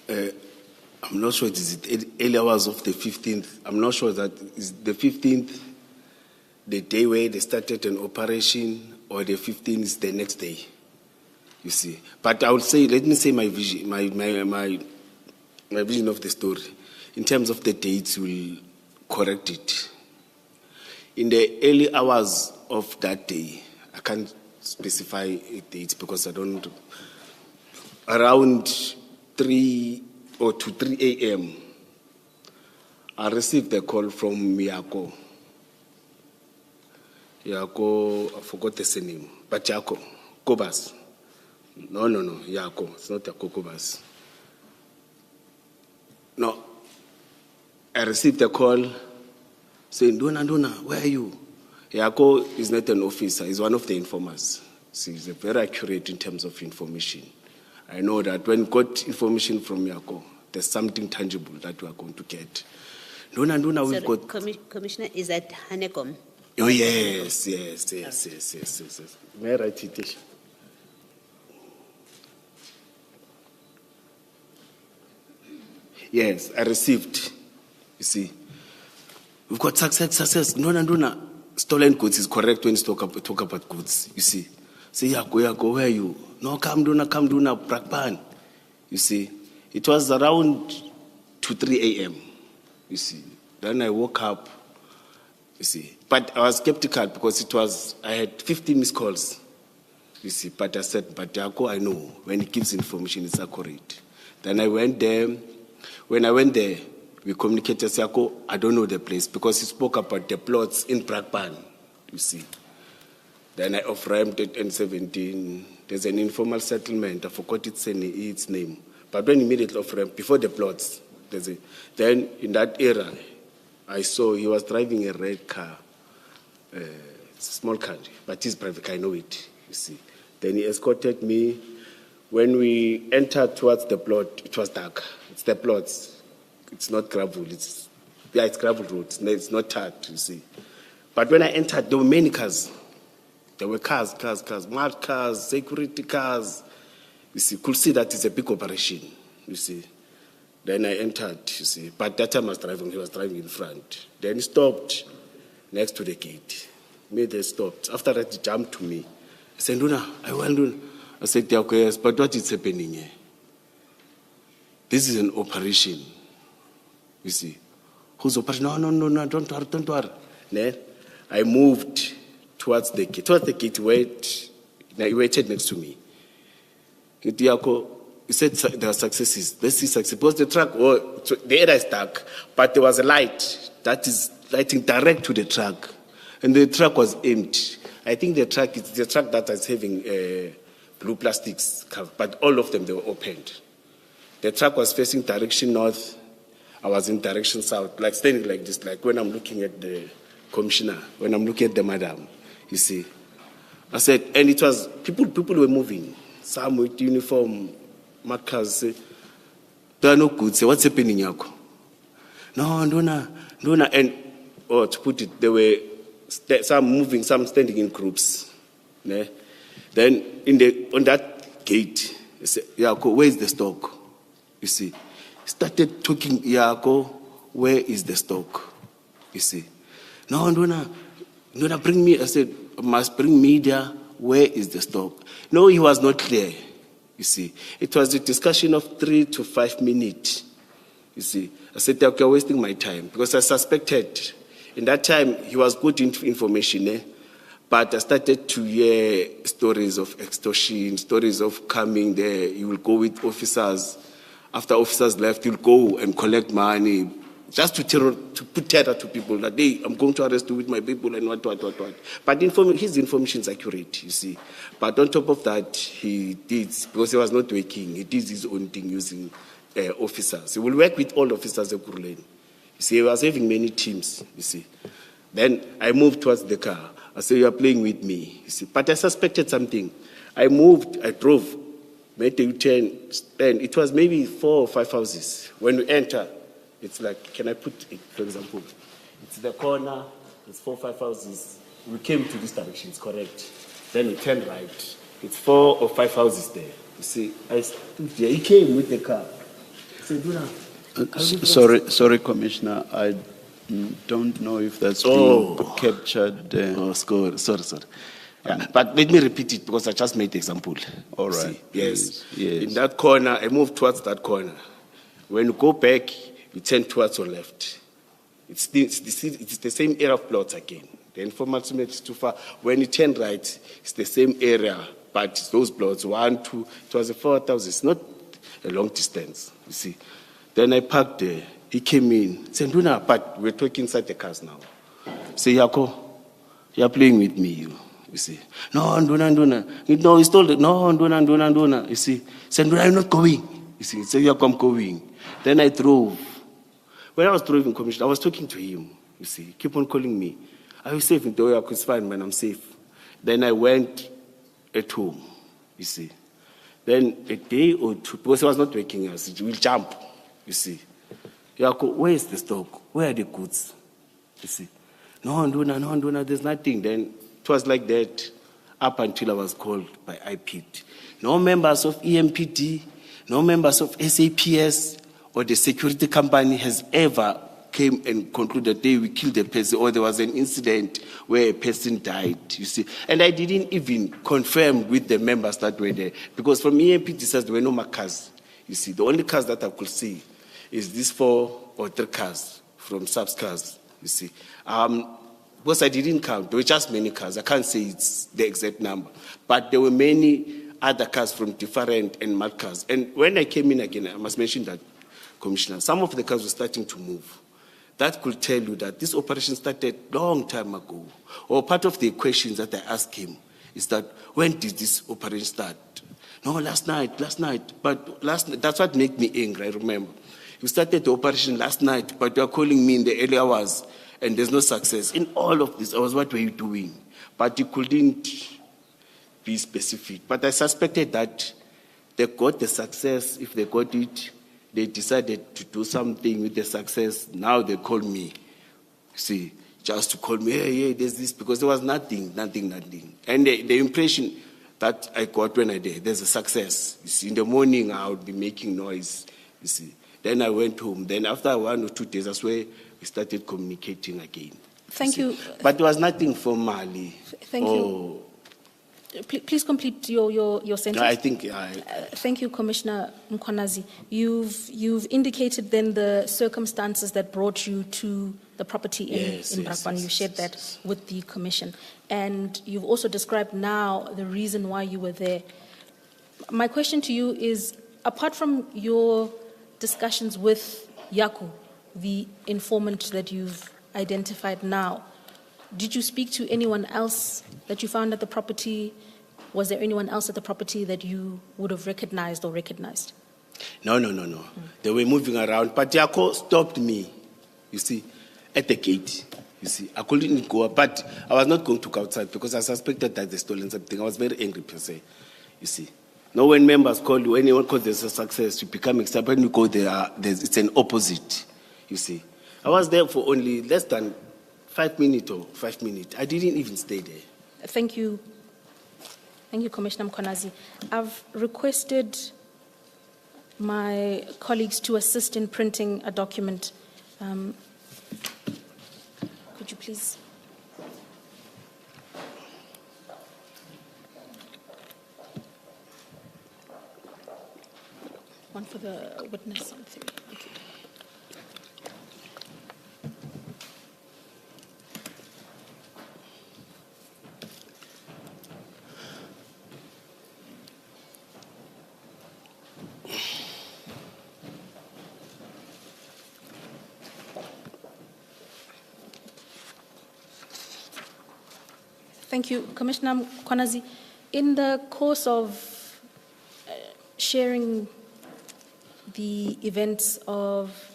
I'm not sure it is early hours of the 15th. I'm not sure that is the 15th the day where they started an operation, or the 15th is the next day. You see, but I would say, let me say my vision, my vision of the story. In terms of the dates, we'll correct it. In the early hours of that day, I can't specify a date because I don't. Around 3 or to 3 a.m., I received a call from Yako. Yako, I forgot the surname, but Yako, Kobas. No, Yako, it's not Yako Kobas. No, I received a call saying, Dona, where are you? Yako is not an officer, he's one of the informers. So he's very accurate in terms of information. I know that when we got information from Yako, there's something tangible that we are going to get. Dona, we've got... Commissioner, is that Hanekom? Oh, yes. May I write it? Yes, I received. You see, we've got success. Dona, stolen goods is correct when you talk about goods. You see, say Yako, where are you? No, come Dona, Brakpan. You see, it was around 2, 3 a.m. You see, then I woke up. You see, but I was skeptical because I had 15 missed calls. You see, but I said, but Yako, I know when he gives information, it's accurate. Then I went there. When I went there, we communicated, Yako, I don't know the place because he spoke about the plots in Brakpan, you see. Then I off-ramped it N17. There's an informal settlement. I forgot its name. But when immediately off-ramped, before the plots, then in that era, I saw he was driving a red car. It's a small car, but it's private car, I know it, you see. Then he escorted me. When we entered towards the plot, it was dark. It's the plots. It's not gravel. It's gravel road. It's not tarred, you see. But when I entered, there were many cars. There were cars, marked cars, security cars. You see, could see that it's a big operation, you see. Then I entered, you see. But that time he was driving in front. Then he stopped next to the gate. They stopped. After that, he jumped to me. He said, Dona, I said, yes, but what is happening here? This is an operation, you see. Whose operation? No, don't worry. I moved towards the gate where he waited next to me. He said there are successes. Let's see success. Because the area is dark, but there was a light that is lighting direct to the truck. And the truck was empty. I think the truck is the truck that is having blue plastics cover, but all of them, they were opened. The truck was facing direction north. I was in direction south, like standing like this, like when I'm looking at the commissioner, when I'm looking at the madam, you see. I said, and it was, people were moving. Some with uniform, markers, say, they are no good. Say, what's happening, Yako? No, Dona. And, to put it, there were some moving, some standing in groups. Ne? Then on that gate, he said, Yako, where is the stock? You see, started talking, Yako, where is the stock? You see, no, Dona, bring me. I said, I must bring media. Where is the stock? No, he was not clear. You see, it was a discussion of 3 to 5 minutes. You see, I said, okay, you're wasting my time because I suspected. In that time, he was good information, but I started to hear stories of extortion, stories of coming there. You will go with officers. After officers left, you'll go and collect money just to put terror to people that, hey, I'm going to arrest you with my people and what. But his information is accurate, you see. But on top of that, he did, because he was not working, he did his own thing using officers. He will work with all officers of Kuruleni. You see, he was having many teams, you see. Then I moved towards the car. I said, you are playing with me, you see. But I suspected something. I drove, made a U-turn, and it was maybe 4 or 5 houses. When we enter, it's like, can I put it, for example? It's the corner, it's 4 or 5 houses. We came to this direction, it's correct. Then we turned right. It's 4 or 5 houses there. You see, I stood there. He came with the car. I said, Nduna, Sorry, Commissioner. I don't know if that's Oh. being captured. Oh, sorry. Yeah, but let me repeat it because I just made the example. All You right, see, yes. yes. In that corner, I moved towards that corner. When you go back, you turn towards your left. It's the same area of plots again. The informal settlement is too far. When you turn right, it's the same area, but it's those plots, 1, 2, it was a 4,000. It's not a long distance, you see. Then I parked there. He came in. Said, Nduna, but we're talking inside the cars now. Say, Yako, you're playing with me, you see. No, Nduna. No, he told it. No, Nduna. You see. Said, Nduna, I'm not going. You see. So Yako, I'm going. Then I drove. When I was driving, Commissioner, I was talking to him. You see. Keep on calling me. Are you safe? It's fine, man. I'm safe. Then I went at home. You see. Then a day or two, because he was not waking us, he will jump. You see. Yako, where is the stock? Where are the goods? You see. No, Nduna, there's nothing. Then it was like that up until I was called by IPD. No members of EMPD, no members of SAPS or the security company has ever came and concluded they will kill the person or there was an incident where a person died, you see. And I didn't even confirm with the members that were there because from EMPD says there were no more cars. You see, the only cars that I could see is these 4 or 3 cars from subs cars, you see. Because I didn't count, there were just many cars. I can't say it's the exact number. But there were many other cars from different and mad cars. And when I came in again, I must mention that, Commissioner, some of the cars were starting to move. That could tell you that this operation started long time ago. Or part of the questions that I asked him is that, when did this operation start? No, last night. But that's what made me angry, I remember. You started the operation last night, but you are calling me in the early hours, and there's no success. In all of this, I was, what were you doing? But you couldn't be specific. But I suspected that they got the success. If they got it, they decided to do something with the success. Now they call me. See, just to call me, hey, there's this, because there was nothing. And the impression that I got when I did, there's a success. You see, in the morning, I would be making noise, you see. Then I went home. Then after 1 or 2 days, that's where we started communicating again. Thank you. But there was nothing formally. Thank you. Please complete your sentence. No, I think. Thank you, Commissioner Mkhwanazi. You've indicated then the circumstances that brought you to the property in Brakpan. You shared that with the Commission. And you've also described now the reason why you were there. My question to you is, apart from your discussions with Yaku, the informant that you've identified now, did you speak to anyone else that you found at the property? Was there anyone else at the property that you would have recognized or recognized? No. They were moving around, but Yako stopped me, you see, at the gate. You see, I couldn't go, but I was not going to go outside because I suspected that they stolen something. I was very angry per se, you see. Now, when members call you, anyone calls there's a success, you become excited. When you go there, it's an opposite, you see. I was there for only less than 5 minutes. I didn't even stay there. Thank you. Thank you, Commissioner Mkhwanazi. I've requested my colleagues to assist in printing a document. Could you please? One for the witness. Thank you. Thank you, Commissioner Mkhwanazi. In the course of sharing the events of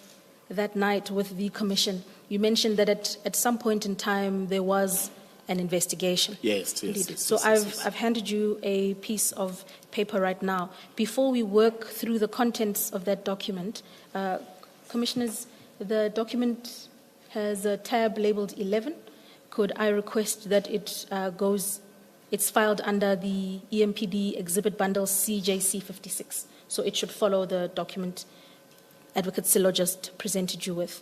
that night with the Commission, you mentioned that at some point in time there was an investigation. Yes. So I've handed you a piece of paper right now. Before we work through the contents of that document, Commissioners, the document has a tab labeled 11. Could I request that it goes It's filed under the EMPD Exhibit Bundle CJC 56. So it should follow the document Advocate Silo just presented you with.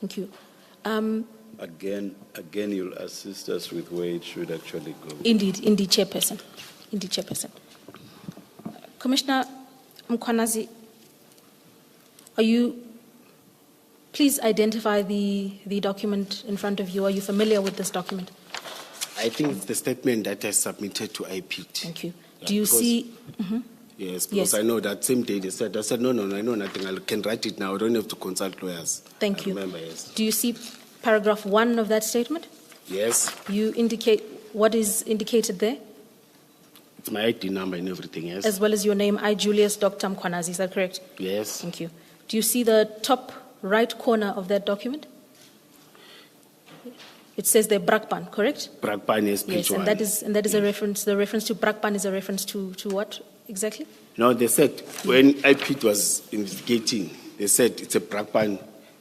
Thank you. Again, you'll assist us with where it should actually go. Indeed, Chairperson. Indeed, Chairperson. Commissioner Mkhwanazi, please identify the document in front of you. Are you familiar with this document? I think it's the statement that I submitted to IPT. Thank you. Do you see? Yes, because Yes. I know that same day I said, no, I know nothing. I can write it now. I don't have to consult lawyers. Thank I you. Remember, yes. Do you see paragraph 1 of that statement? Yes, You indicate what is indicated there, it's my ID number and everything, yes. as well as your name, I, Julius Dr. Mkhwanazi. Is that correct? Yes. Thank you. Do you see the top right corner of that document? It says there Brakpan, correct? Brakpan is page Yes, and one. that is a reference. The reference to Brakpan is a reference to what exactly? No, they said when IPT was investigating, they said it's a Brakpan.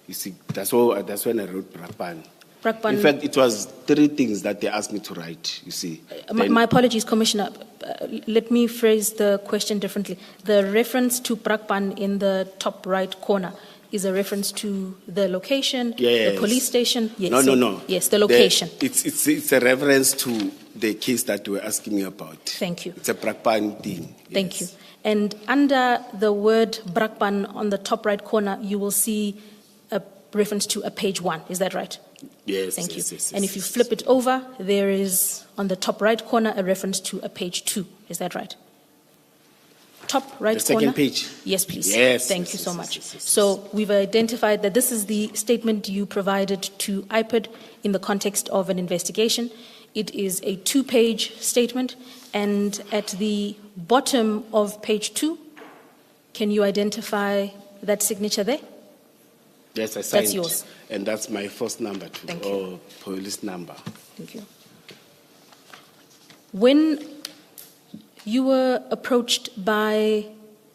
You see, that's when I wrote Brakpan. Brakpan. In fact, it was 3 things that they asked me to write, you see. My apologies, Commissioner. Let me phrase the question differently. The reference to Brakpan in the top right corner is a reference to the location, Yes. the police station? Yes. No. Yes, the location. It's a reference to the case that you were asking me about. Thank you. It's a Brakpan thing. Thank you. Yes. And under the word Brakpan on the top right corner, you will see a reference to a page 1. Is that right? Yes. Thank you. Yes, And if you flip it over, there is on the top right corner a reference to a page 2. Is that right? Top right The corner. second page? Yes, please. Yes, Thank yes, you yes, so yes, much. yes, yes, So we've identified that this is the statement you provided to IPID in the context of an investigation. It is a 2-page statement, and at the bottom of page 2, can you identify that signature there? Yes, I signed. That's yours. And that's my first number too, Thank you. or police number. Thank you. When you were approached by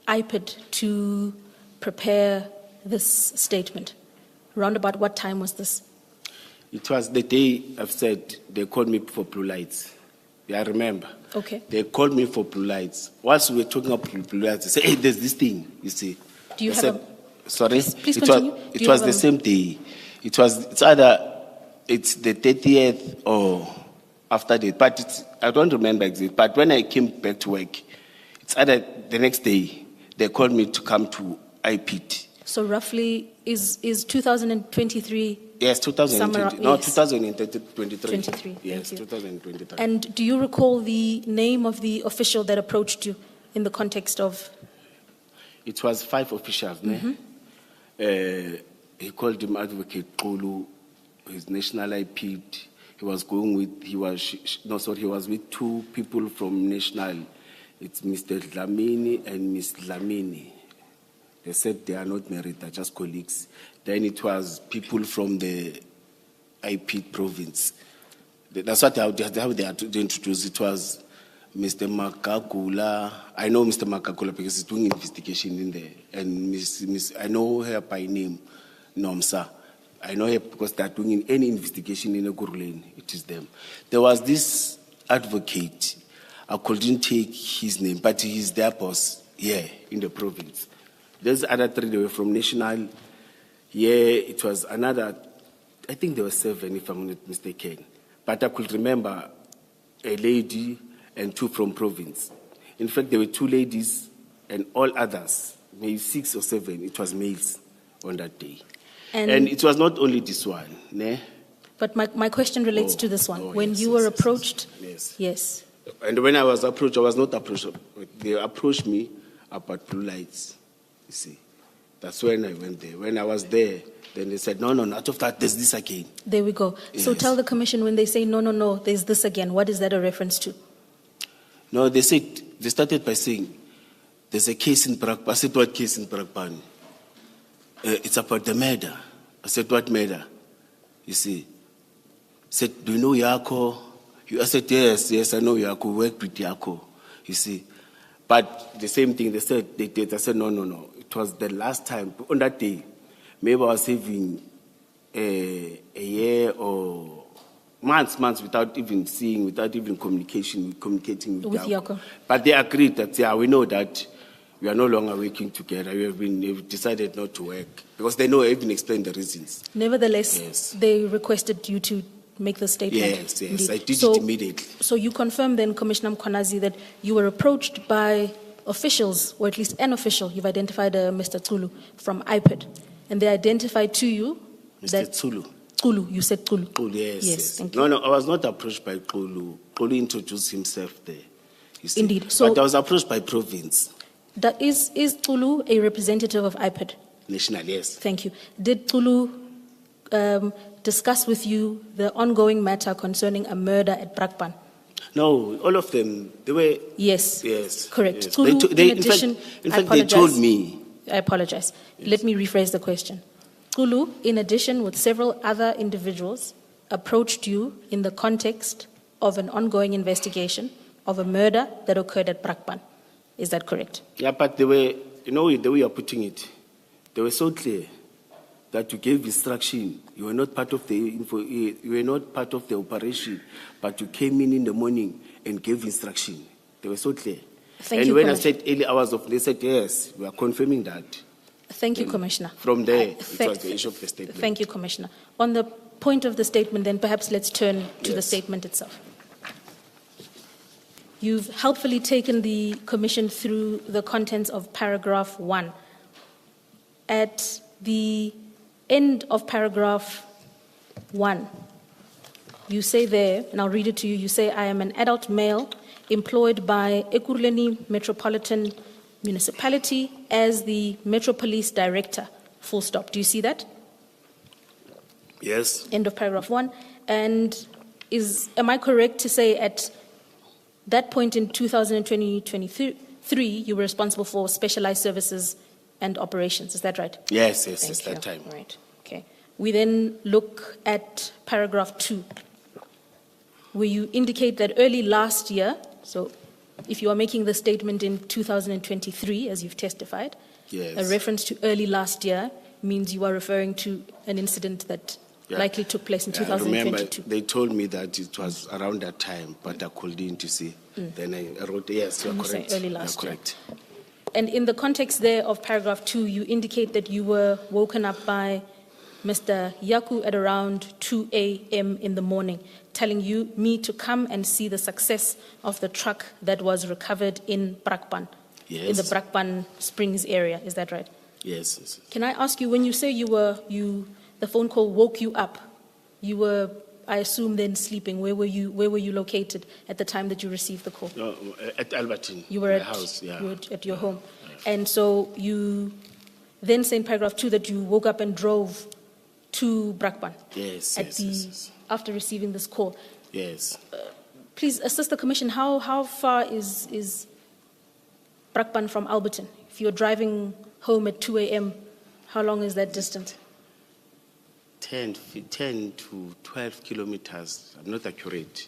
IPID to prepare this statement, round about what time was this? It was the day I've said they called me for blue lights. Yeah, I remember. Okay. They called me for blue lights. Whilst we were talking about blue lights, they said, hey, there's this thing, you see. Do you I have said, sorry? Please it continue. Was, Do it you was have the same day. It's either it's the 30th or after that. But I don't remember exactly. But when I came back to work, it's either the next day they called me to come to IPT. So roughly is 2023? Yes, 2020. No, yes. 2023. 23, Yes, thank you. 2023. And do you recall the name of the official that approached you in the context of? It was 5 officials. Ne? He called him Advocate Kulu, his national IPT. He was with 2 people from national. It's Mr. Dlamini and Miss Dlamini. They said they are not married, they're just colleagues. Then it was people from the IP province. That's what how they are to introduce. It was Mr. Makakula. I know Mr. Makakula because he's doing investigation in there. And Miss I know her by name, Nomsa. I know her because they're doing any investigation in a Gurulane. It is them. There was this advocate. I couldn't take his name, but he's their boss here in the province. There's other 3, they were from national. Yeah, it was another, I think there were 7 if I'm not mistaken. But I could remember a lady and 2 from province. In fact, there were 2 ladies and all others, maybe 6 or 7, it was males on that day. And it was not only this one. Ne? But my question relates to this one. When yes, you were yes, approached? Yes. Yes. And when I was approached, I was not approached. They approached me about blue lights, you see. That's when I went there. When I was there, then they said, no, out of that, there's this again. There we go. So Yes. tell the commission when they say, no, there's this again, what is that a reference to? No, they started by saying, there's a case in Brakpan. I said, what case in Brakpan? It's about the murder. I said, what murder? You see. Said, do you know Yako? I said, yes, I know Yako. Work with Yako. You see. But the same thing they said, they did. I said, no. It was the last time. On that day, maybe I was having a year or months without even seeing, without even communicating With Yako. But they agreed that, yeah, we know that we are no longer working together. We've decided not to work because they know I even explained the reasons. Nevertheless, Yes. they requested you to make the statement. Yes, Indeed. I did So- it immediately. So you confirm then, Commissioner Mkhwanazi, that you were approached by officials, or at least an official, you've identified Mr. Tsulu, from IPID, and they identified to you Mr. that... Tsulu. Tsulu, you said Tsulu. Xulu, yes. Thank No, you. I was not approached by Xulu. Xulu introduced himself there. You see. Indeed. So- But I was approached by province, That is Tsulu a representative of IPID? national, yes. Thank you. Did Tsulu discuss with you the ongoing matter concerning a murder at Brakpan? No, all of them, they were, Yes. yes. Correct. Yes. Tsulu, They in addition, in I fact they told apologize. me. I apologize. Let me rephrase the question. Tsulu, in addition with several other individuals, approached you in the context of an ongoing investigation of a murder that occurred at Brakpan. Is that correct? Yeah, but they were, you know, the way you're putting it, they were so clear that you gave instruction. You were not part of the you were not part of the operation, but you came in the morning and gave instruction. They were so clear. Thank and you, when I Commissioner. said early hours of, they said yes, we are confirming that. Thank you, Commissioner. From there, I- it was the issue of the statement. Thank you, Commissioner. On the point of the statement, then perhaps let's turn to the Yes. statement itself. You've helpfully taken the Commission through the contents of paragraph 1. At the end of paragraph 1, you say there, and I'll read it to you, you say, I am an adult male employed by Ekurhuleni Metropolitan Municipality as the Metro Police Director, full stop. Do you see that? Yes. End of paragraph 1. And am I correct to say at that point in 2023, you were responsible for specialized services and operations? Is that right? Yes, Thank that you. time. Right. Okay. We then look at paragraph 2, where you indicate that early last year, so if you are making the statement in 2023, as you've testified, Yes. a reference to early last year means you are referring to an incident that Yeah. likely took place in Yeah, I remember 2022. they told me that it was around that time, but I couldn't, you see. Then I wrote, yes, you are You say correct. early You are last year. correct. And in the context there of paragraph 2, you indicate that you were woken up by Mr. Yaku at around 2 a.m. in the morning, telling me to come and see the success of the truck that was recovered in Brakpan, in the Yes. Brakpan Springs area. Is that right? Yes. Can I ask you, when you say the phone call woke you up, you were, I assume, then sleeping. Where were you located at the time that you received the call? No, at Albertine. You were my at house, yeah. you were at your home, and so you then say in paragraph 2 that you woke up and drove to Brakpan. Yes, Yes. After receiving this call. Yes. Please assist the Commission. How far is Brakpan from Alberton? If you're driving home at 2 a.m., how long is that distance? 10 to 12 kilometers. I'm not accurate.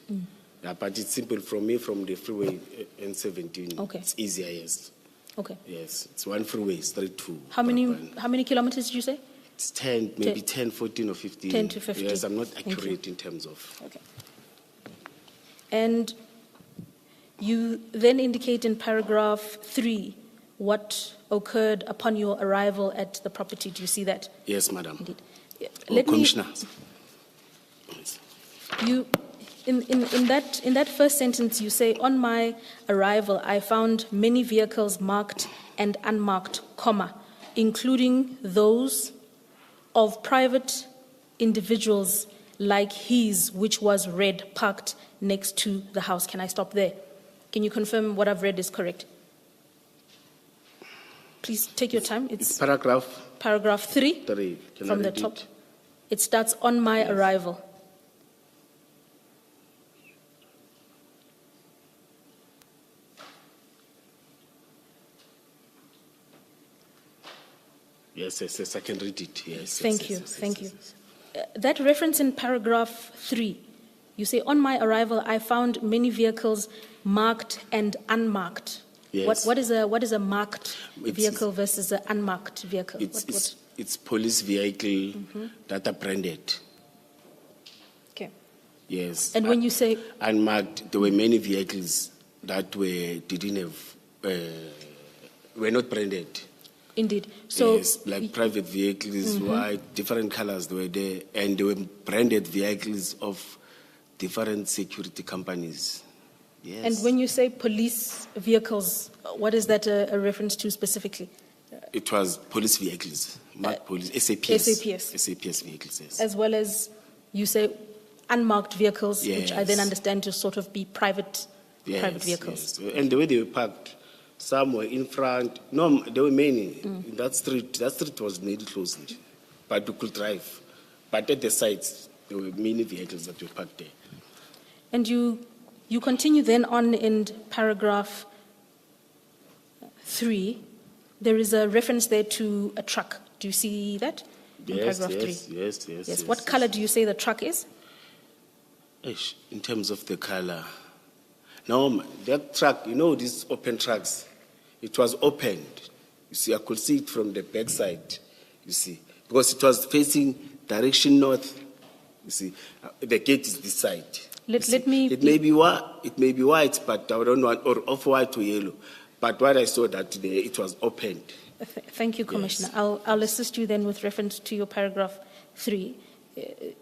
Yeah, but it's simple from me, from the freeway N17. Okay. It's easier, yes. Okay. Yes, it's one freeway straight to How many kilometers did you say? It's 10, maybe 10, 14 or 15. 10 to 15. Yes, I'm not Thank you. accurate in terms of. Okay. And you then indicate in paragraph 3 what occurred upon your arrival at the property. Do you see that? Yes, madam. Indeed. Oh, Commissioner. Yes. You, in that first sentence, you say, on my arrival, I found many vehicles marked and unmarked, comma, including those of private individuals like his, which was red, parked next to the house. Can I stop there? Can you confirm what I've read is correct? Please take your time. It's paragraph paragraph 3 3. Can I from the read top. it? It starts on my arrival. Yes, I can read it. Yes. Thank you. That reference in paragraph 3, you say, on my arrival, I found many vehicles marked and unmarked. Yes. What is a marked It's- vehicle versus an unmarked vehicle? It's police vehicle that are branded. Okay. Yes. And when you say, Unmarked, there were many vehicles that were not branded. indeed, so Yes, like private vehicles, white, different colors they were there, and they were branded vehicles of different security companies. Yes. and when you say police vehicles, what is that a reference to specifically? It was police vehicles, marked police, SAPS. SAPS. SAPS vehicles, yes. As well as you say unmarked vehicles, which I then Yes. understand to sort of be private vehicles. Yes. And the way they were parked, some were in front. No, there were many. In that street was nearly closed, but you could drive. But at the sides, there were many vehicles that were parked there. And you continue then on in paragraph 3. There is a reference there to a truck. Do you see that? In paragraph 3. Yes. What color do you say the truck is? Ish, in terms of the color. No, that truck, you know, these open trucks, it was opened. You see, I could see it from the back side, you see, because it was facing direction north. You see, the gate is this side. Let me. It may be white, but I don't want, or off-white or yellow. But what I saw that today, it was opened. Thank you, Commissioner. I'll assist you then with reference to your paragraph 3.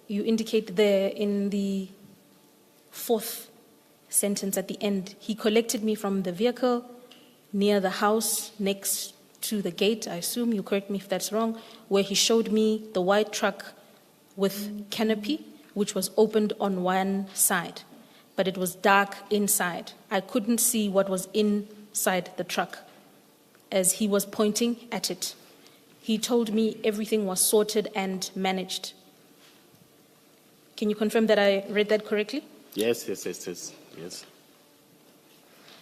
You indicate there in the 4th sentence at the end, he collected me from the vehicle near the house next to the gate, I assume, you correct me if that's wrong, where he showed me the white truck with canopy, which was opened on one side, but it was dark inside. I couldn't see what was inside the truck as he was pointing at it. He told me everything was sorted and managed. Can you confirm that I read that correctly? Yes.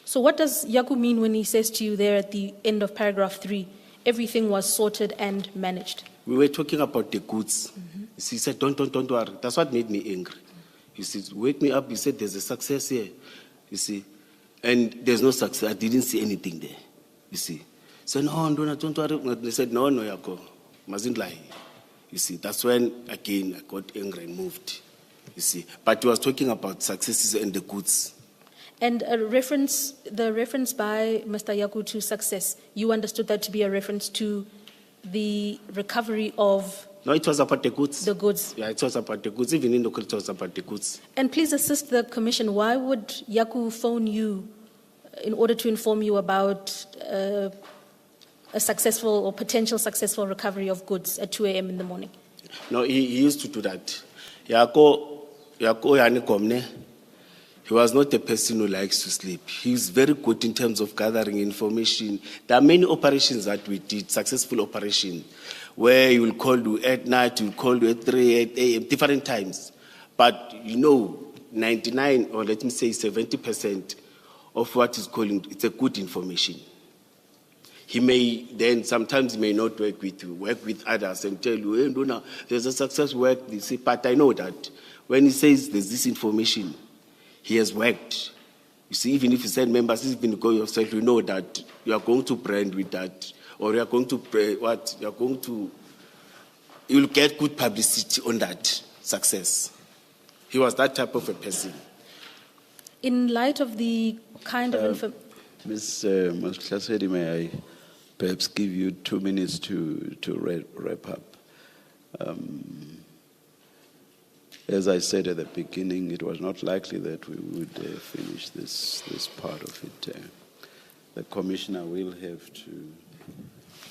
So what does Yaku mean when he says to you there at the end of paragraph 3, everything was sorted and managed? We were talking about the goods. You see, he said, don't worry. That's what made me angry. He said, wake me up. He said, there's a success here. You see, and there's no success. I didn't see anything there. You see. So, no, don't worry. They said, no, Yako. Mustn't lie. You see, that's when, again, I got angry and moved. You see. But he was talking about successes and the goods. And the reference by Mr. Yaku to success, you understood that to be a reference to the recovery of... No, it was about the goods. The goods. Yeah, it was about the goods. Even in the it was about the goods. And please assist the Commission. Why would Yaku phone you in order to inform you about a successful or potential successful recovery of goods at 2 a.m. in the morning? No, he used to do that. Yako yani komne. He was not a person who likes to sleep. He was very good in terms of gathering information. There are many operations that we did, successful operations, where he will call you at night, he will call you at 3, 8 a.m., different times. But, 99, or let me say 70% of what he's calling, it's a good information. He may then, sometimes he may not work with you, work with others and tell you, hey, no, there's a success work, but I know that when he says there's this information, he has worked. You see, even if you send members, even you go yourself, you know that you are going to brand with that, or you are going to you'll get good publicity on that success. He was that type of a person. In light of the kind of information... Ms. Mkhwanazi, may I perhaps give you 2 minutes to wrap up? As I said at the beginning, it was not likely that we would finish this part of it. The Commissioner will have to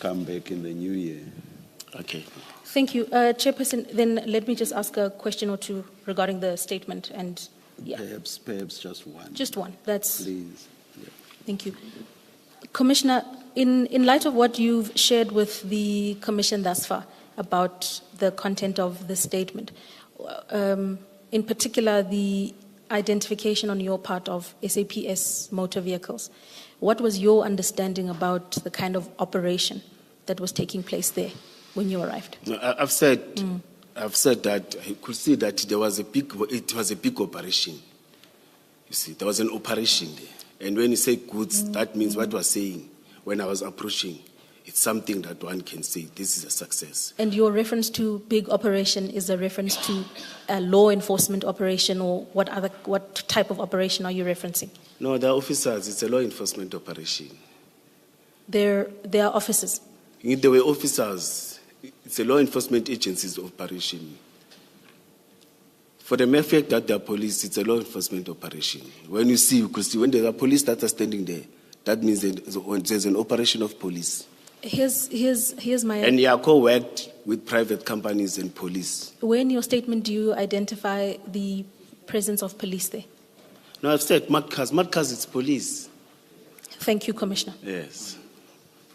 come back in the new year. Okay. Thank you. Chairperson, then let me just ask a question or two regarding the statement. And yeah. Perhaps just one. Just one. That's... Please. Yeah. Thank you. Commissioner, in light of what you've shared with the Commission thus far about the content of the statement, in particular the identification on your part of SAPS motor vehicles, what was your understanding about the kind of operation that was taking place there when you arrived? No, I've said that I could see that it was a big operation. You see, there was an operation there. And when you say goods, that means what I was saying when I was approaching. it's something that one can say, this is a success. And your reference to big operation is a reference to a law enforcement operation, or what type of operation are you referencing? No, the officers, it's a law enforcement operation. They are officers. There were officers, it's a law enforcement agency's operation. For the mere fact that they are police, it's a law enforcement operation. When you see, because when there are police that are standing there, that means there's an operation of police. Here's my... And Yako worked with private companies and police. Where in your statement do you identify the presence of police there? No, I've said mud cars. Mud cars, it's police. Thank you, Commissioner. Yes.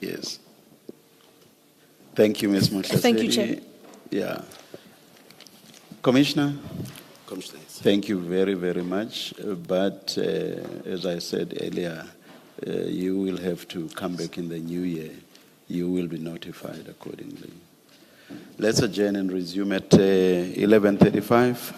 Yes. Thank you, Ms. Mkhwanazi. Thank you, Chair. Yeah. Commissioner, Commissioner. thank you very, very much. But as I said earlier, you will have to come back in the new year. You will be notified accordingly. Let's adjourn and resume at 11:35.